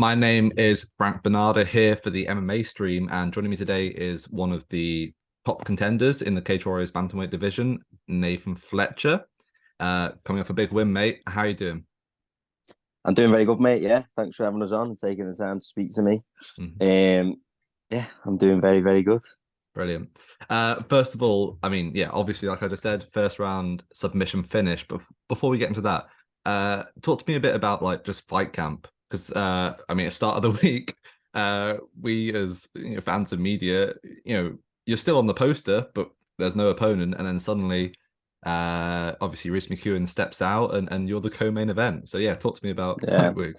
My name is Frank Bonada here for the MMA stream, and joining me today is one of the top contenders in the Cage Warriors bantamweight division, Nathan Fletcher. Coming off a big win, mate. How are you doing? I'm doing very good, mate. Yeah, thanks for having us on and taking the time to speak to me. Mhm. Yeah, I'm doing very, very good. Brilliant. First of all, I mean, yeah, obviously, like I just said, first round submission finish. But before we get into that, talk to me a bit about like just fight camp, because I mean, at the start of the week, we as fans of media, you're still on the poster, but there's no opponent, and then suddenly, obviously, Reece McEwen steps out, and you're the co-main event. So yeah, talk to me about Yeah, fight week.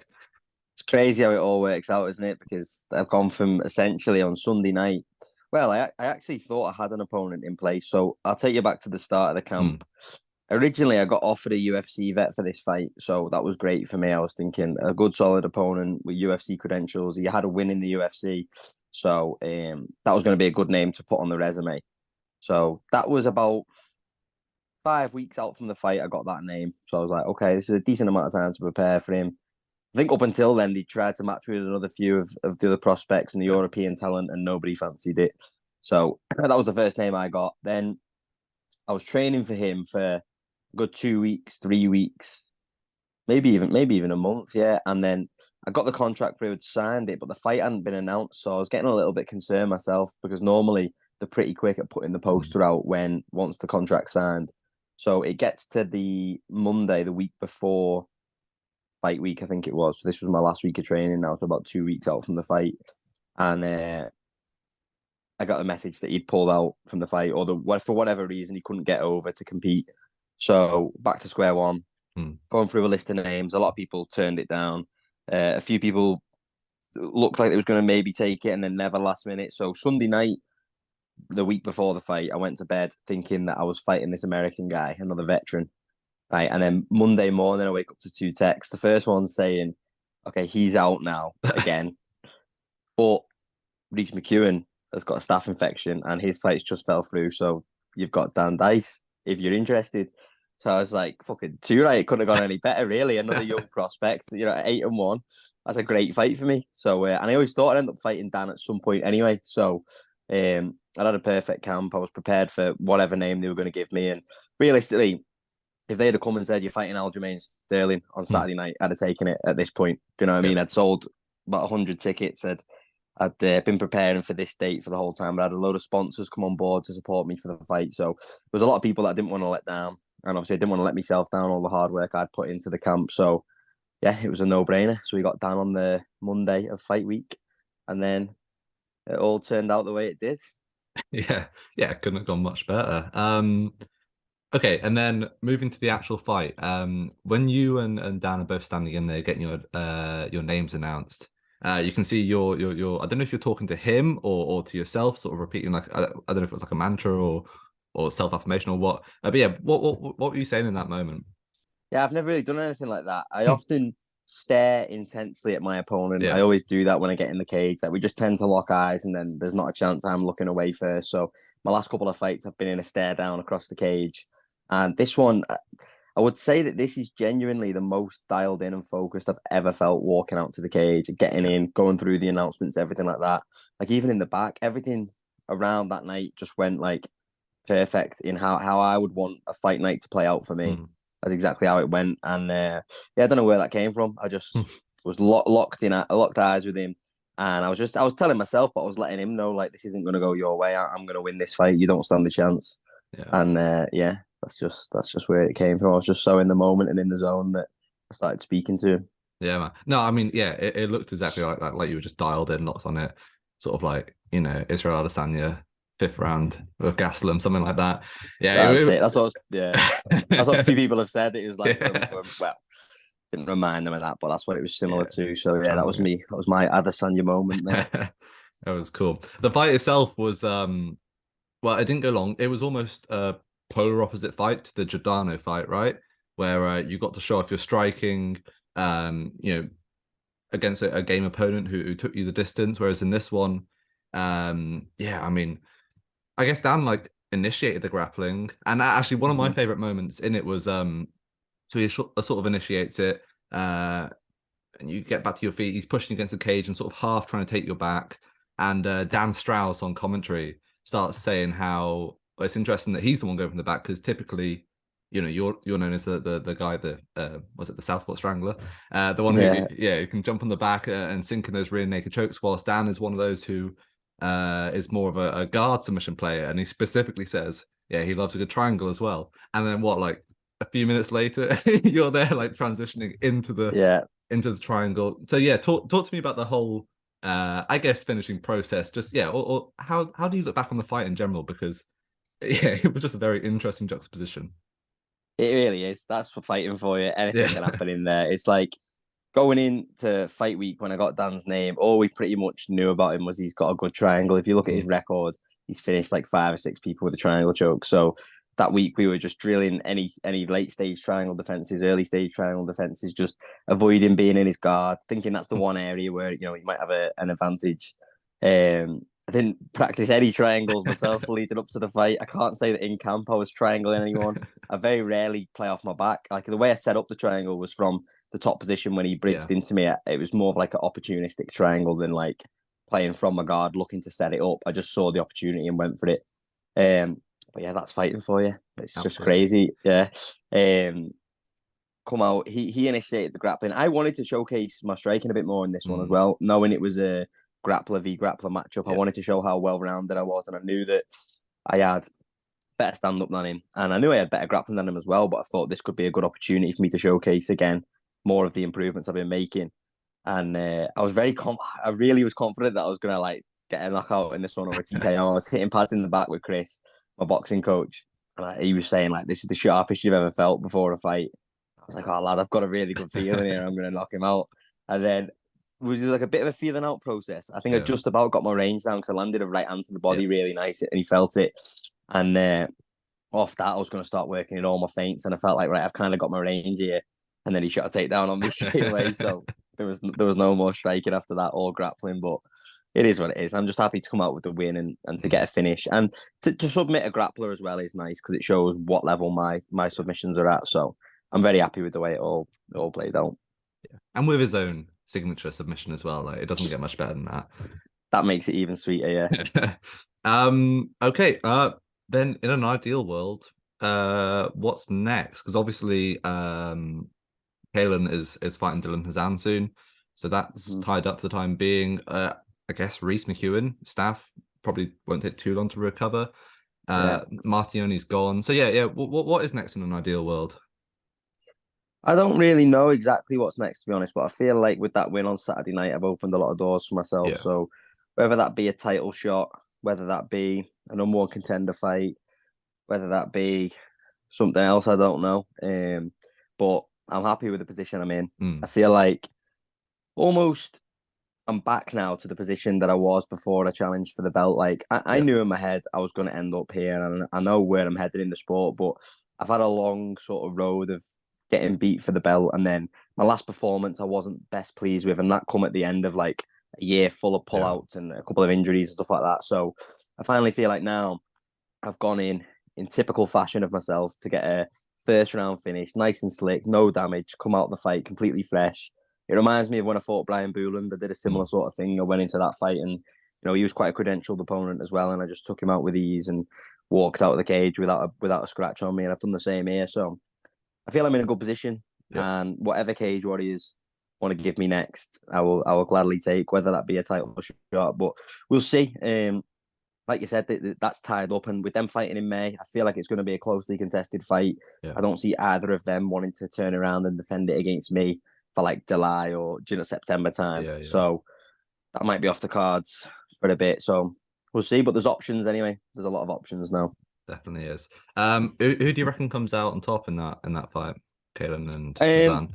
it's crazy how it all works out, isn't it? Because I've gone from essentially on Sunday night. Well, I actually thought I had an opponent in place. So I'll take you back to the start of the Mm, camp. Originally, I got offered a UFC vet for this fight, so that was great for me. I was thinking a good, solid opponent with UFC credentials. He had a win in the UFC, so that was going to be a good name to put on the resume. So that was about 5 weeks out from the fight. I got that name, so I was like, okay, this is a decent amount of time to prepare for him. I think up until then, they tried to match me with another few of the other prospects and the yeah. European talent, and nobody fancied it. So that was the first name I got. Then I was training for him for a good 2 weeks, 3 weeks, maybe even a month, yeah. And then I got the contract through, signed it, but the fight hadn't been announced, so I was getting a little bit concerned myself because normally they're pretty quick at putting the Mm, poster out when once the contract's signed. So it gets to the Monday, the week before fight week, I think it was. So this was my last week of training now, so about 2 weeks out from the fight, and I got a message that he'd pulled out from the fight, or for whatever reason he couldn't get over to compete. So back to square one, mm, going through a list of names. A lot of people turned it down. A few people looked like they was going to maybe take it and then never last minute. So Sunday night, the week before the fight, I went to bed thinking that I was fighting this American guy, another veteran. Right. And then Monday morning, I wake up to two texts. The first one saying, okay, he's out now again. But Reece McEwen has got a staph infection and his fights just fell through. So you've got Daan Duijs if you're interested. So I was like, fucking two right. It couldn't have gone any better, really. Another young prospect, 8-1. That's a great fight for me. So, and I always thought I'd end up fighting Dan at some point anyway. So, I had a perfect camp. I was prepared for whatever name they were going to give me. And realistically, if they had come and said you're fighting Aljamain Sterling on mm. Saturday night, I'd have taken it at this point. Do you know what I Yeah. mean? I'd sold about 100 tickets. I'd been preparing for this date for the whole time. But I had a load of sponsors come on board to support me for the fight. So there was a lot of people that I didn't want to let down. And obviously, I didn't want to let myself down, all the hard work I'd put into the camp. So, yeah, it was a no brainer. So we got down on the Monday of fight week. And then it all turned out the way it did. Yeah, yeah, couldn't have gone much better. Okay, and then moving to the actual fight. When you and Dan are both standing in there getting your names announced, you can see your I don't know if you're talking to him or to yourself, sort of repeating like I don't know if it was like a mantra or self-affirmation or what. But yeah, what were you saying in that moment? Yeah, I've never really done anything like that. I often stare intensely at my opponent. I Yeah. always do that when I get in the cage. Like we just tend to lock eyes, and then there's not a chance I'm looking away first. So my last couple of fights, I've been in a stare down across the cage, and this one, I would say that this is genuinely the most dialed in and focused I've ever felt walking out to the cage, getting Yeah. in, going through the announcements, everything like that. Like even in the back, everything around that night just went like perfect in how I would want a fight night to play out for me. Mm. That's exactly how it went. And yeah, I don't know where that came from. I just was locked eyes with him. And I was telling myself, but I was letting him know, like, this isn't going to go your way. I'm going to win this fight. You don't stand a chance. Yeah. And yeah, that's just where it came from. I was just so in the moment and in the zone that I started speaking to him. Yeah, man. No, I mean, yeah, it looked exactly like that. Like you were just dialed in, locked on it, sort of like, Israel Adesanya, fifth round with Gaslam, something like that. Yeah, That's it. Yeah. That's what a few it, people have said. It was like, yeah. well, didn't remind them of that, but that's what it was similar Yeah. to. So yeah, that was Channeling me. That was my Adesanya moment there. it. That was cool. The fight itself was well, it didn't go long. It was almost a polar opposite fight to the Giordano fight, right? Where you got to show off your striking, um, you know, against a game opponent who took you the distance. Whereas in this one, yeah, I mean, I guess Dan like initiated the grappling, and actually one of my Mhm. favorite moments in it was so he sort of initiates it. and you get back to your feet. He's pushing against the cage and sort of half trying to take your back. And Dan Strauss on commentary starts saying how well, it's interesting that he's the one going from the back because typically, you're known as the guy that was it the Southpaw Strangler, the one who can jump on the back and sink in those rear naked chokes. Whilst Dan is one of those who is more of a guard submission player, and he specifically says, he loves a good triangle as well. And then like a few minutes later, you're there like transitioning into the triangle. So talk to me about the whole I guess finishing process. Just or how do you look back on the fight in general? Because it was just a very interesting juxtaposition. It really is. That's for fighting for you. Anything can happen in there. It's like going into fight week when I got Dan's name, all we pretty much knew about him was he's got a good triangle. If you look at his record, he's finished like 5 or 6 people with a triangle choke. So that week we were just drilling any late stage triangle defenses, early stage triangle defenses, just avoiding being in his guard, thinking that's the one area where he might have an advantage. I didn't practice any triangles myself leading up to the fight. I can't say that in camp I was triangling anyone. I very rarely play off my back. Like the way I set up the triangle was from the top position when he bridged into me. It was more of like an opportunistic triangle than like playing from my guard, looking to set it up. I just saw the opportunity and went for it. But that's fighting for you. It's just crazy. Yeah. Come out. He initiated the grappling. I wanted to showcase my striking a bit more in this one as well, knowing it was a grappler v grappler matchup. I wanted to show how well rounded I was, and I knew that I had better stand up than him, and I knew I had better grappling than him as well. But I thought this could be a good opportunity for me to showcase again more of the improvements I've been making. And I was I really was confident that I was gonna like get a knockout in this one or a TKO. I was hitting pads in the back with Chris, my boxing coach, and he was saying like, "This is the sharpest you've ever felt before a fight." I was like, "Oh lad, I've got a really good feeling here. I'm gonna knock him out." And then it was like a bit of a feeling out process. I think I just about got my range down because I landed a right hand to the body really nice, and he felt it. And off that, I was going to start working in all my feints, and I felt like right, I've kind of got my range here. And then he shot a takedown on me straight away. So there was no more striking after that or grappling. But it is what it is. I'm just happy to come out with the win and to get a finish, and to submit a grappler as well is nice because it shows what level my submissions are at. So I'm very happy with the way it all played out. Yeah. And with his own signature submission as well. Like it doesn't get much better than that. That makes it even sweeter, yeah. Okay. Then in an ideal world, what's next? Because obviously, Caolan is fighting Dylan Hazan soon, so that's tied up for the time being. I guess Reese McEwen staff probably won't take too long to recover. Martignoni's gone, so What is next in an ideal world? I don't really know exactly what's next, to be honest, but I feel like with that win on Saturday night, I've opened a lot of doors for myself. Yeah. So whether that be a title shot, whether that be a number one contender fight, whether that be something else, I don't know. But I'm happy with the position I'm in. I feel like almost I'm back now to the position that I was before I challenged for the belt. Like I knew in my head I was going to end up here, and I know where I'm headed in the sport, but I've had a long sort of road of getting beat for the belt, and then my last performance I wasn't best pleased with, and that come at the end of like a year full of pullouts and a couple of injuries and stuff like that. So I finally feel like now I've gone in typical fashion of myself to get a first round finish, nice and slick, no damage, come out the fight completely fresh. It reminds me of when I fought Brian Booland. I did a similar sort of thing. I went into that fight and he was quite a credentialed opponent as well, and I just took him out with ease and walked out of the cage without a scratch on me, and I've done the same here. So I feel I'm in a good position, and whatever Cage Warriors want to give me next, I will gladly take, whether that be a title shot. But we'll see. Like you said, that's tied up, and with them fighting in May, I feel like it's going to be a closely contested fight. I don't see either of them wanting to turn around and defend it against me for like July or September time. So that might be off the cards for a bit. So we'll see. But there's options anyway. There's a lot of options now. Definitely is. Who do you reckon comes out on top in that fight? Caolan and Hazan?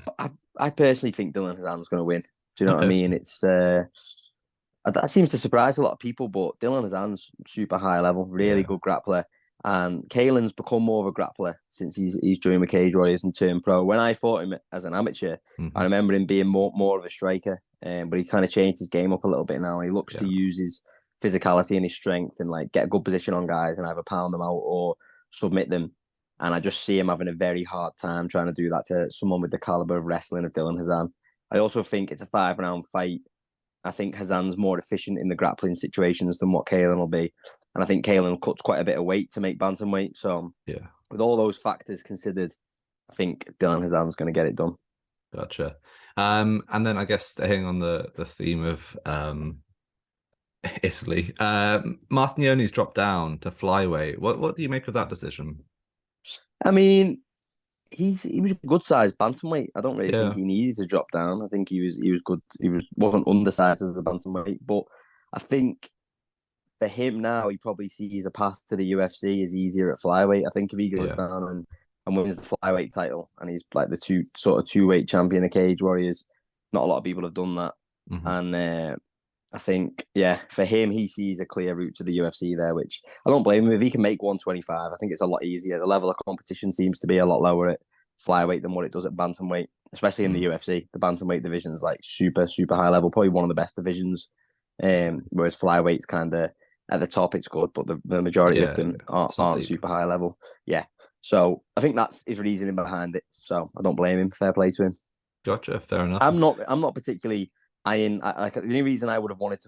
I personally think Dylan Hazan's going to win. Do you know what I mean? It's that seems to surprise a lot of people, but Dylan Hazan's super high level, really good grappler, and Caolan's become more of a grappler since he's joined the Cage Warriors and turned pro. When I fought him as an amateur, I remember him being more of a striker, but he kind of changed his game up a little bit now. He looks to use his physicality and his strength and like get a good position on guys and either pound them out or submit them. And I just see him having a very hard time trying to do that to someone with the caliber of wrestling of Dylan Hazan. I also think it's a 5-round fight. I think Hazan's more efficient in the grappling situations than what Caolan will be. And I think Caolan cuts quite a bit of weight to make bantamweight. So Yeah, with all those factors considered, I think Dylan Hazan's going to get it done. gotcha. And then I guess staying on the theme of Italy, Martignoni's dropped down to flyweight. What do you make of that decision? I mean, he was a good sized bantamweight. I don't really think Yeah, he needed to drop down. I think he was good. Wasn't undersized as a bantamweight, but I think for him now, he probably sees a path to the UFC as easier at flyweight. I think if he goes yeah. down and wins the flyweight title, and he's like the two-weight champion of Cage Warriors, not a lot of people have done that, Hmm. and I think for him, he sees a clear route to the UFC there, which I don't blame him. If he can make 125, I think it's a lot easier. The level of competition seems to be a lot lower at flyweight than what it does at bantamweight, especially in the Mm. UFC. The bantamweight division is like super, super high level, probably one of the best divisions. Whereas flyweight's kind of at the top, it's good, but the majority of Yeah, them it's not aren't deep. super high level. Yeah. So I think that's his reasoning behind it. So I don't blame him. Fair play to him. Gotcha. Fair enough. I'm not particularly eyeing. Like the only reason I would have wanted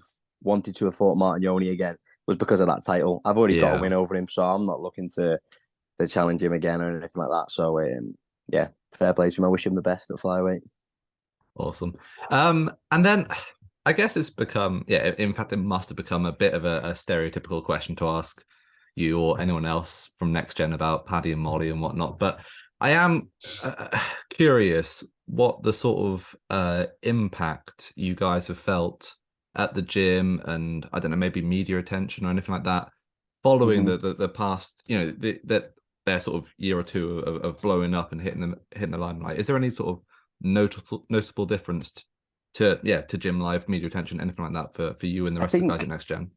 to have fought Martignoni again was because of that title. I've already got a Yeah, win over him, so I'm not looking to challenge him again or anything like that. So yeah, fair play to him. I wish him the best at flyweight. awesome. And then I guess it's become, yeah, in fact, it must have become a bit of a stereotypical question to ask you or anyone else from Next Gen about Paddy and Molly and whatnot. But I am curious what the sort of impact you guys have felt at the gym and I don't know, maybe media attention or anything like that following Mm-hmm. the past, that their sort of year or two of blowing up and hitting the limelight. Is there any sort of noticeable difference to gym life, media attention, anything like that for you and the I rest of the guys at think Next Gen?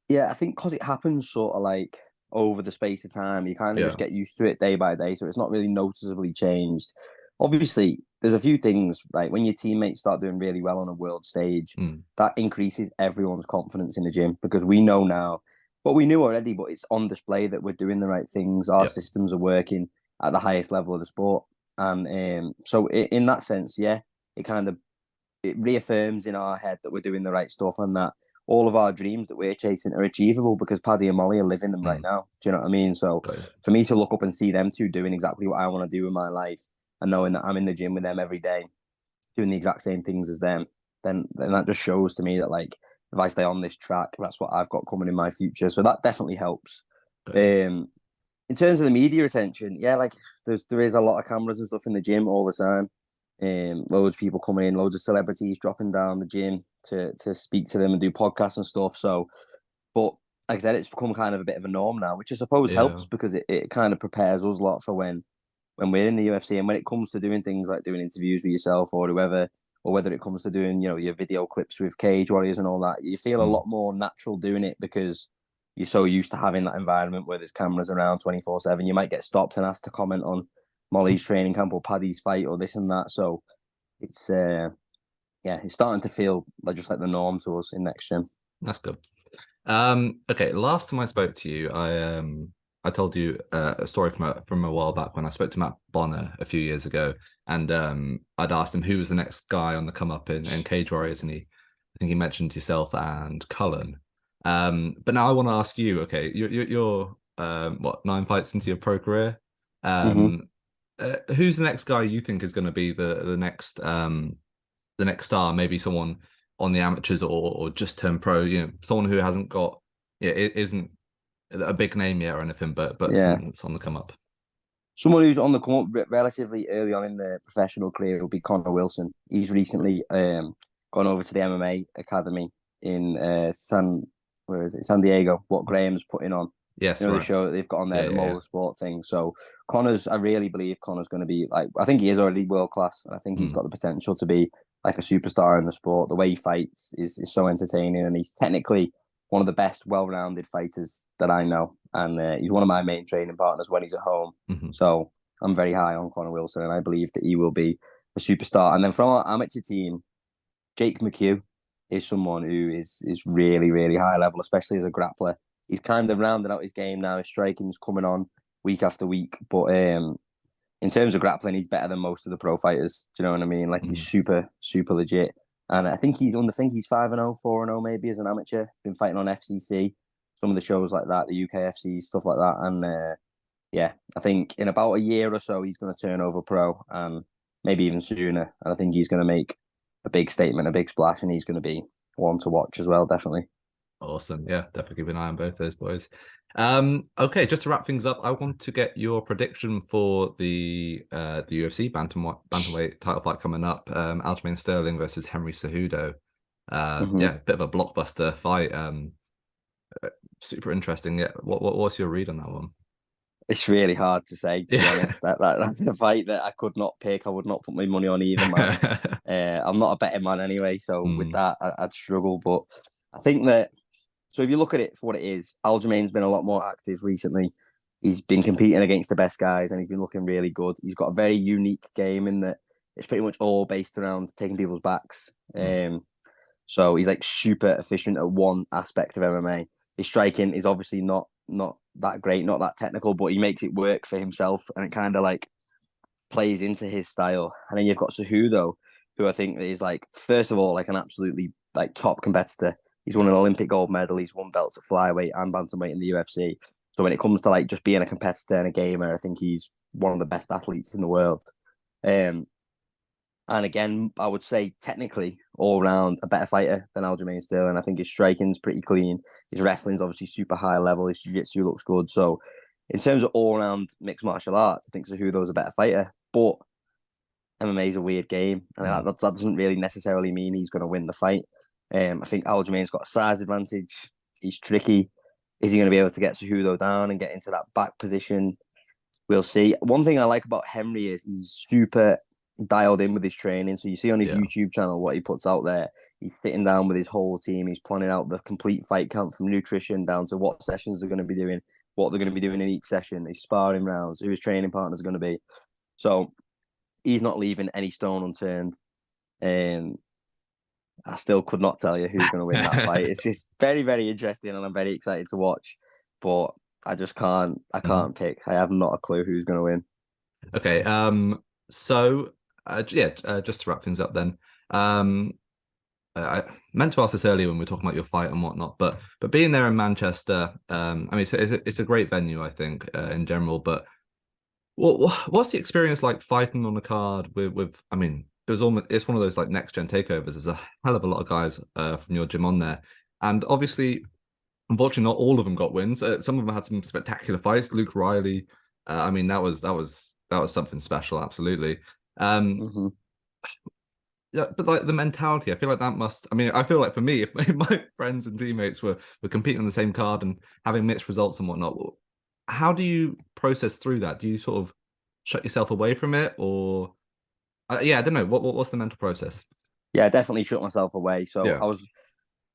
Yeah, I think because it happens sort of like over the space of time, you kind of Yeah. just get used to it day by day. So it's not really noticeably changed. Obviously, there's a few things like when your teammates start doing really well on a world stage, Mm. that increases everyone's confidence in the gym because we know now what we knew already, but it's on display that we're doing the right things. Our Yeah. systems are working at the highest level of the sport. And so in that sense, yeah, it kind of it reaffirms in our head that we're doing the right stuff and that all of our dreams that we're chasing are achievable because Paddy and Molly are living them right Mm. now. Do you know what I mean? So Got you. for me to look up and see them two doing exactly what I want to do in my life and knowing that I'm in the gym with them every day, doing the exact same things as them, then that just shows to me that like if I stay on this track, that's what I've got coming in my future. So that definitely helps. Got you. In terms of the media attention, yeah, like there is a lot of cameras and stuff in the gym all the time. Loads of people coming in, loads of celebrities dropping down the gym to speak to them and do podcasts and stuff. So, but like I said, it's become kind of a bit of a norm now, which I suppose Yeah. helps because it kind of prepares us a lot for when we're in the UFC and when it comes to doing things like doing interviews with yourself or whoever, or whether it comes to doing your video clips with Cage Warriors and all that, you feel a Mm. lot more natural doing it because you're so used to having that environment where there's cameras around 24/7. You might get stopped and asked to comment on Molly's training camp or Paddy's fight or this and that. So it's it's starting to feel like just like the norm to us in next gen. That's good. Okay, last time I spoke to you, I told you a story from a while back when I spoke to Matt Bonner a few years ago, and I'd asked him who was the next guy on the come up in Cage Warriors, and I think he mentioned yourself and Cullen. But now I want to ask you, okay, you're what 9 fights into your pro career? Mm-hmm. Um, who's the next guy you think is going to be the next star? Maybe someone on the amateurs or just turned pro, someone who hasn't got, it isn't a big name yet or anything, but Yeah. someone that's on the come up. Someone who's on the come up relatively early on in the professional career will be Connor Wilson. He's recently gone over to the MMA academy in where is it? San Diego. What Graham's putting on. Yes, The right. show that they've got on there, Yeah, the yeah, yeah. motorsport thing. So I really believe Connor's going to be like, I think he is already world class, and I think he's Mm, got the potential to be like a superstar in the sport. The way he fights is so entertaining, and he's technically one of the best, well-rounded fighters that I know, and he's one of my main training partners when he's at home. mhm. So I'm very high on Connor Wilson, and I believe that he will be a superstar. And then from our amateur team, Jake McHugh is someone who is really, really high level, especially as a grappler. He's kind of rounding out his game now. His striking's coming on week after week, but in terms of grappling, he's better than most of the pro fighters. Do you know what I mean? Like he's super, super legit. And I think he's 5-0, 4-0 maybe as an amateur. Been fighting on FCC, some of the shows like that, the UKFC, stuff like that. And yeah, I think in about a year or so, he's going to turn over pro and maybe even sooner. And I think he's going to make a big statement, a big splash, and he's going to be one to watch as well, definitely. Awesome. Yeah, definitely keep an eye on both those boys. Okay, just to wrap things up, I want to get your prediction for the UFC bantamweight title fight coming up. Aljamain Sterling versus Henry Cejudo. Yeah, bit of a blockbuster fight. Super interesting. Yeah, what's your read on that one? It's really hard to say, to be honest. That's a fight that I could not pick. I would not put my money on either man. I'm not a betting man anyway, so with that, I'd struggle. But I think that, so if you look at it for what it is, Aljamain's been a lot more active recently. He's been competing against the best guys, and he's been looking really good. He's got a very unique game in that it's pretty much all based around taking people's backs. So he's like super efficient at one aspect of MMA. His striking is obviously not that great, not that technical, but he makes it work for himself, and it kind of like plays into his style. And then you've got Cejudo, who I think is like, first of all, like an absolutely like top competitor. He's won an Olympic gold medal. He's won belts at flyweight and bantamweight in the UFC. So when it comes to like just being a competitor and a gamer, I think he's one of the best athletes in the world. And again, I would say technically all round a better fighter than Aljamain Sterling. I think his striking's pretty clean. His wrestling's obviously super high level. His jiu-jitsu looks good. So in terms of all round mixed martial arts, I think Cejudo's a better fighter. But MMA is a weird game, and that doesn't really necessarily mean he's going to win the fight. I think Aljamain's got a size advantage. He's tricky. Is he going to be able to get Cejudo down and get into that back position? We'll see. One thing I like about Henry is he's super dialed in with his training. So you see on his YouTube channel what he puts out there. He's sitting down with his whole team. He's planning out the complete fight camp from nutrition down to what sessions they're going to be doing, what they're going to be doing in each session, his sparring rounds, who his training partners are going to be. So he's not leaving any stone unturned. I still could not tell you who's going to win that fight. It's just very, very interesting, and I'm very excited to watch. But I just can't. I can't pick. I have not a clue who's going to win. Okay. So just to wrap things up, then. I meant to ask this earlier when we were talking about your fight and whatnot, but being there in Manchester, I mean, it's a great venue, I think, in general. But what's the experience like fighting on the card with? I mean, it's one of those like next gen takeovers. There's a hell of a lot of guys from your gym on there, and obviously, unfortunately, not all of them got wins. Some of them had some spectacular fights. Luke Riley, I mean, that was something special, absolutely. Yeah, but like the mentality, I feel like that must. I mean, I feel like for me, if my friends and teammates were competing on the same card and having mixed results and whatnot, how do you process through that? Do you sort of shut yourself away from it, or I don't know. What's the mental process? Yeah, I definitely shut myself away. So I was,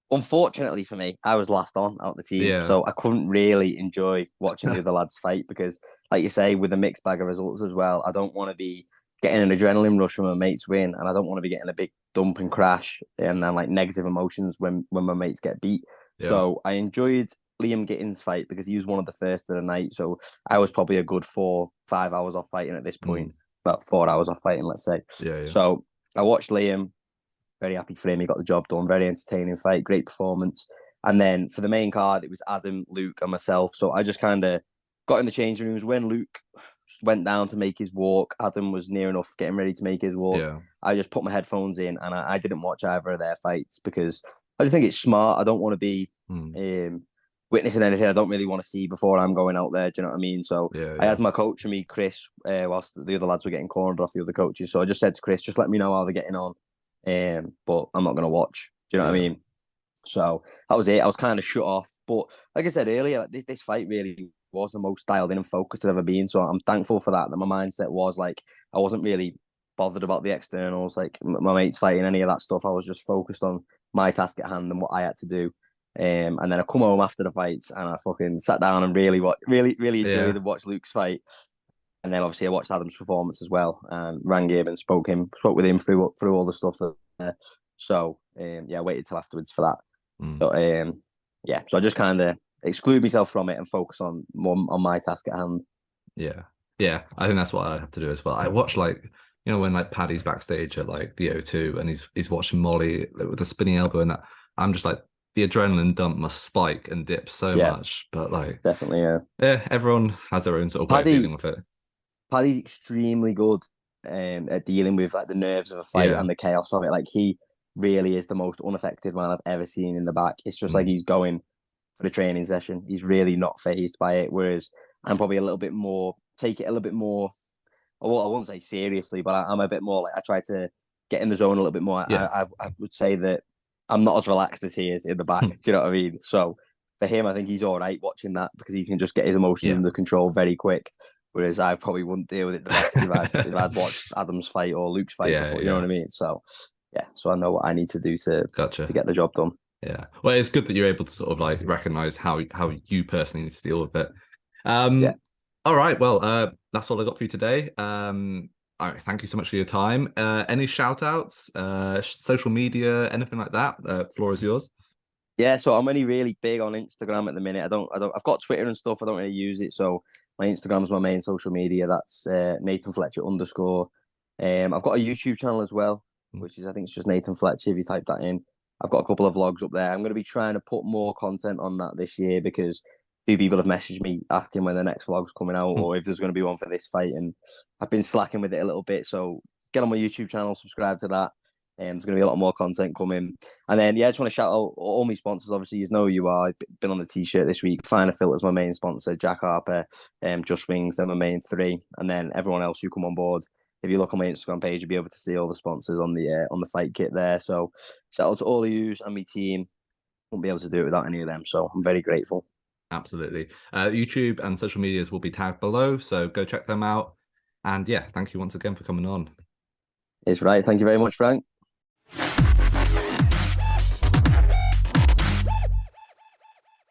unfortunately for me, I was last on out the team, so I couldn't really enjoy watching the other lads fight because, like you say, with a mixed bag of results as well, I don't want to be getting an adrenaline rush when my mates win, and I don't want to be getting a big dump and crash and then like negative emotions when my mates get beat. So I enjoyed Liam Gittins' fight because he was one of the first of the night. So I was probably a good 4-5 hours off fighting at this point. About 4 hours off fighting, let's say. So I watched Liam. Very happy for him. He got the job done. Very entertaining fight. Great performance. And then for the main card, it was Adam, Luke, and myself. So I just kind of got in the changing rooms when Luke went down to make his walk. Adam was near enough getting ready to make his walk. I just put my headphones in and I didn't watch either of their fights because I just think it's smart. I don't want to be witnessing anything I don't really want to see before I'm going out there. Do you know what I mean? So I had my coach and me, Chris, whilst the other lads were getting cornered off the other coaches. So I just said to Chris, just let me know how they're getting on. But I'm not going to watch. Do you know what I mean? So that was it. I was kind of shut off. But like I said earlier, this fight really was the most dialed in and focused I've ever been. So I'm thankful for that my mindset was like, I wasn't really bothered about the externals, like my mates fighting, any of that stuff. I was just focused on my task at hand and what I had to do. And then I come home after the fights and I fucking sat down and really enjoyed and watched Luke's fight. And then obviously I watched Adam's performance as well and rang him and spoke with him through all the stuff. So I waited till afterwards for that. But so I just kind of exclude myself from it and focus on my task at hand. Yeah. Yeah, I think that's what I have to do as well. I watch like, when like Paddy's backstage at like the O2 and he's watching Molly with the spinning elbow and that. I'm just like the adrenaline dump must spike and dip so Yeah, much. But like, definitely. Yeah, yeah, everyone has their own sort of way of Paddy dealing with it. Paddy's extremely good at dealing with like the nerves of a fight Yeah. and the chaos of it. Like he really is the most unaffected man I've ever seen in the back. It's just like Mm. he's going for the training session. He's really not phased by it. Whereas I'm probably a little bit more take it a little bit more. Well, I won't say seriously, but I'm a bit more like I try to get in the zone a little bit more. Yeah. I would say that I'm not as relaxed as he is in the back. Do you know what I mean? So for him, I think he's all right watching that because he can just get his emotions Yeah. under control very quick. Whereas I probably wouldn't deal with it the best if I'd watched Adam's fight or Luke's fight Yeah, before. You know what yeah. I mean? So yeah, so I know what I need to do to Gotcha. get the job done. Yeah. Well, it's good that you're able to sort of like recognize how you personally need to deal with it. Yeah. All right. Well, that's all I got for you today. All right, thank you so much for your time. Any shout outs, social media, anything like that? Floor is yours. Yeah, so I'm only really big on Instagram at the minute. I've got Twitter and stuff. I don't really use it. So my Instagram's my main social media. That's Nathan Fletcher underscore. I've got a YouTube channel as well, which is I think it's just Nathan Fletcher. If you type that in, I've got a couple of vlogs up there. I'm going to be trying to put more content on that this year because a few people have messaged me asking when the next vlog's coming out Hmm. or if there's going to be one for this fight, and I've been slacking with it a little bit. So get on my YouTube channel, subscribe to that. There's going to be a lot more content coming. And then, yeah, I just want to shout out all my sponsors. Obviously, you know who you are. I've been on the t-shirt this week. Finer Filter's my main sponsor. Jack Harper, Just Wings, they're my main three. And then everyone else who come on board. If you look on my Instagram page, you'll be able to see all the sponsors on the fight kit there. So shout out to all of you and my team. Won't be able to do it without any of them. So I'm very grateful. Absolutely. YouTube and social medias will be tagged below, so go check them out. And yeah, thank you once again for coming on. It's right. Thank you very much, Frank.